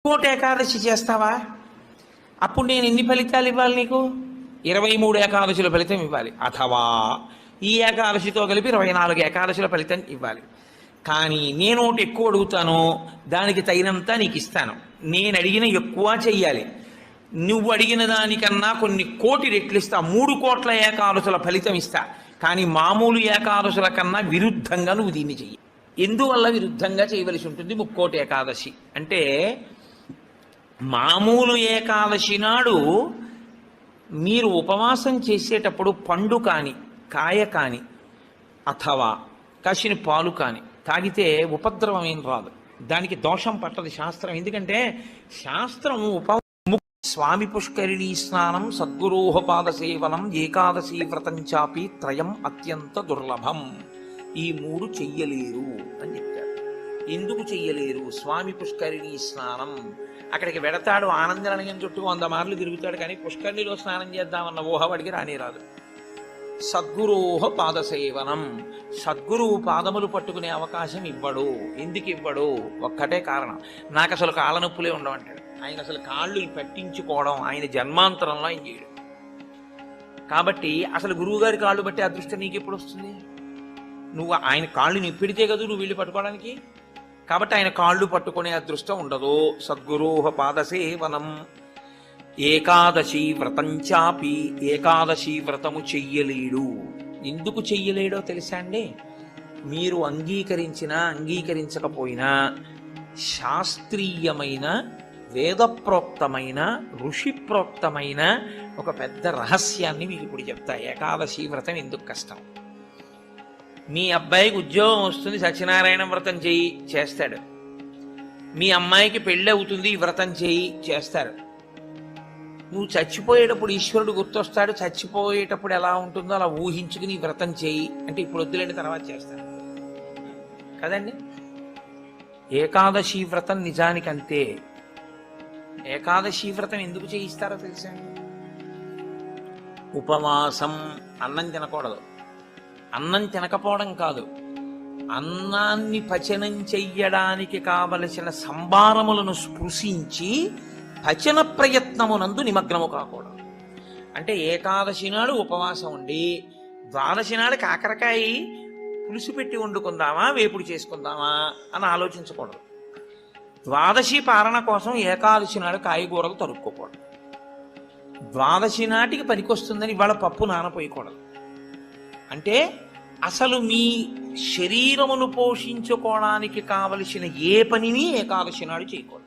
కోటి ఏకాదశి చేస్తావా? అప్పుడు నేను ఎన్ని ఫలితాలు ఇవ్వాలి నీకు? 23 ఏకాదశుల ఫలితం ఇవ్వాలి, అథవా ఈ ఏకాదశితో కలిపి 24 ఏకాదశుల ఫలితం ఇవ్వాలి. కానీ నేను ఒకటి ఎక్కువ అడుగుతాను, దానికి తగినంత నీకు ఇస్తాను. నేను అడిగిన ఎక్కువ చెయ్యాలి, నువ్వు అడిగిన దానికన్నా కొన్ని కోటి రెట్లు ఇస్తా. 3 కోట్ల ఏకాదశుల ఫలితం ఇస్తా. కానీ మామూలు ఏకాదశుల కన్నా విరుద్ధంగా నువ్వు దీన్ని చెయ్యి. ఎందువల్ల విరుద్ధంగా చేయవలసి ఉంటుంది 3 ఏకాదశి అంటే? మామూలు ఏకాదశి నాడు మీరు ఉపవాసం చేసేటప్పుడు పండు కాని, కాయ కాని, అథవా కాసిన పాలు కాని తాగితే ఉపద్రవం ఏం రాదు, దానికి దోషం పట్టదు శాస్త్రం. ఎందుకంటే శాస్త్రం స్వామి పుష్కరిణీ స్నానం, సద్గురోహపాద సేవనం, ఏకాదశి వ్రతం చాపి త్రయం అత్యంత దుర్లభం. ఈ 3 చెయ్యలేరు అని చెప్తారు. ఎందుకు చెయ్యలేరు? స్వామి పుష్కరిణీ స్నానం, అక్కడికి వెడతాడు, ఆనందనయం చుట్టూ 100 మార్లు తిరుగుతాడు, కానీ పుష్కరిణిలో స్నానం చేద్దామన్న ఊహవాడికి రానేరాదు. సద్గురోహ పాదసేవనం, సద్గురువు పాదములు పట్టుకునే అవకాశం ఇవ్వడు. ఎందుకు ఇవ్వడు? ఒక్కటే కారణం, నాకు అసలు కాళ్ళ నొప్పులే ఉండవంటాడు. ఆయన అసలు కాళ్ళు పట్టించుకోవడం ఆయన జన్మాంతరంలో ఆయన చేయడు. కాబట్టి అసలు గురువుగారి కాళ్ళు బట్టి అదృష్టం నీకు ఎప్పుడు వస్తుంది? నువ్వు ఆయన కాళ్ళు నిప్పిడితే కదా నువ్వు వీళ్ళు పట్టుకోవడానికి. కాబట్టి ఆయన కాళ్ళు పట్టుకునే అదృష్టం ఉండదు. సద్గురోహ పాదసేవనం, ఏకాదశి వ్రతం చాపి, ఏకాదశి వ్రతము చెయ్యలేడు. ఎందుకు చెయ్యలేడో తెలుసా అండి? మీరు అంగీకరించినా అంగీకరించకపోయినా శాస్త్రీయమైన, వేదప్రోక్తమైన, ఋషిప్రోక్తమైన ఒక పెద్ద రహస్యాన్ని మీకు ఇప్పుడు చెప్తా. ఏకాదశి వ్రతం ఎందుకు కష్టం? మీ అబ్బాయికి ఉద్యోగం వస్తుంది, సత్యనారాయణ వ్రతం చెయ్యి, చేస్తాడు. మీ అమ్మాయికి పెళ్ళి అవుతుంది, వ్రతం చెయ్యి, చేస్తారు. నువ్వు చచ్చిపోయేటప్పుడు ఈశ్వరుడు గుర్తొస్తాడు, చచ్చిపోయేటప్పుడు ఎలా ఉంటుందో అలా ఊహించుకుని వ్రతం చేయి అంటే ఇప్పుడు వద్దులేండి తర్వాత చేస్తాను కదండి. ఏకాదశి వ్రతం నిజానికంతే. ఏకాదశి వ్రతం ఎందుకు చేయిస్తారో తెలుసా? ఉపవాసం, అన్నం తినకూడదు. అన్నం తినకపోవడం కాదు, అన్నాన్ని పచనం చెయ్యడానికి కావలసిన సంభారములను స్పృశించి పచన ప్రయత్నమునందు నిమగ్నము కాకూడదు. అంటే ఏకాదశి నాడు ఉపవాసం ఉండి ద్వాదశి నాడు కాకరకాయ పులుసు పెట్టి వండుకుందామా, వేపుడు చేసుకుందామా అని ఆలోచించకూడదు. ద్వాదశి పారణ కోసం ఏకాదశి నాడు కాయగూరలు తరుక్కోకూడదు. ద్వాదశి నాటికి పనికొస్తుందని ఇవాళ పప్పు నానపోయకూడదు. అంటే అసలు మీ శరీరమును పోషించుకోవడానికి కావలసిన ఏ పనిని ఏకాదశి నాడు చేయకూడదు.